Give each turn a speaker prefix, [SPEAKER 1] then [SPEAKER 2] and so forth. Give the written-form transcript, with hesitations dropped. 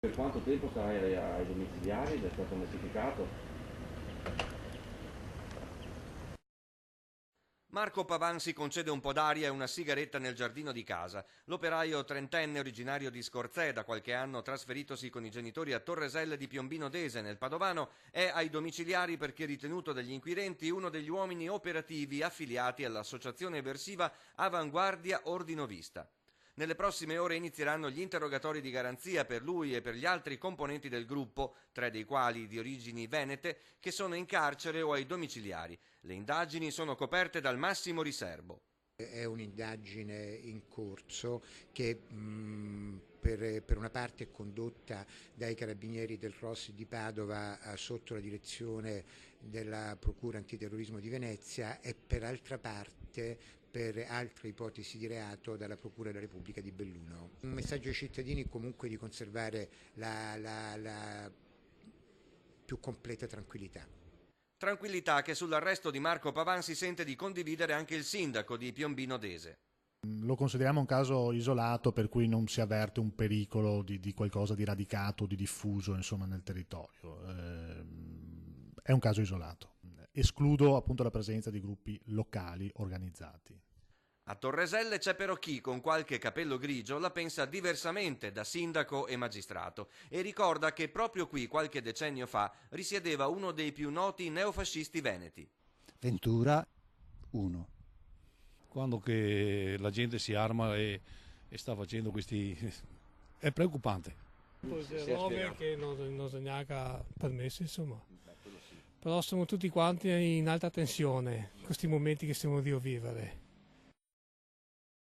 [SPEAKER 1] Per quanto tempo sarai ai domiciliari ed è stato notificato?
[SPEAKER 2] Marco Pavan si concede un po' d'aria e una sigaretta nel giardino di casa. L'operaio trentenne originario di Scorzè, da qualche anno trasferitosi con i genitori a Torreselle di Piombino Dese, nel Padovano, è ai domiciliari perché ritenuto dagli inquirenti uno degli uomini operativi affiliati all'associazione eversiva Avanguardia Ordinovista. Nelle prossime ore inizieranno gli interrogatori di garanzia per lui e per gli altri componenti del gruppo, tre dei quali di origini venete, che sono in carcere o ai domiciliari. Le indagini sono coperte dal massimo riservo.
[SPEAKER 3] È un'indagine in corso che per una parte è condotta dai carabinieri del ROS di Padova sotto la direzione della Procura Antiterrorismo di Venezia e per altra parte per altre ipotesi di reato dalla Procura della Repubblica di Belluno. Un messaggio ai cittadini comunque di conservare la più completa tranquillità.
[SPEAKER 2] Tranquillità che sull'arresto di Marco Pavan si sente di condividere anche il sindaco di Piombino Dese.
[SPEAKER 4] Lo consideriamo un caso isolato per cui non si avverte un pericolo di qualcosa di radicato, di diffuso insomma, nel territorio. È un caso isolato. Escludo appunto la presenza di gruppi locali organizzati.
[SPEAKER 2] A Torreselle c'è però chi, con qualche capello grigio, la pensa diversamente da sindaco e magistrato e ricorda che proprio qui, qualche decennio fa, risiedeva uno dei più noti neofascisti veneti.
[SPEAKER 5] Ventura 1. Quando che la gente si arma e sta facendo questi... è preoccupante.
[SPEAKER 6] Cose robe che non sono neanche permesse, insomma. Però siamo tutti quanti in alta tensione, questi momenti che stiamo di vivere.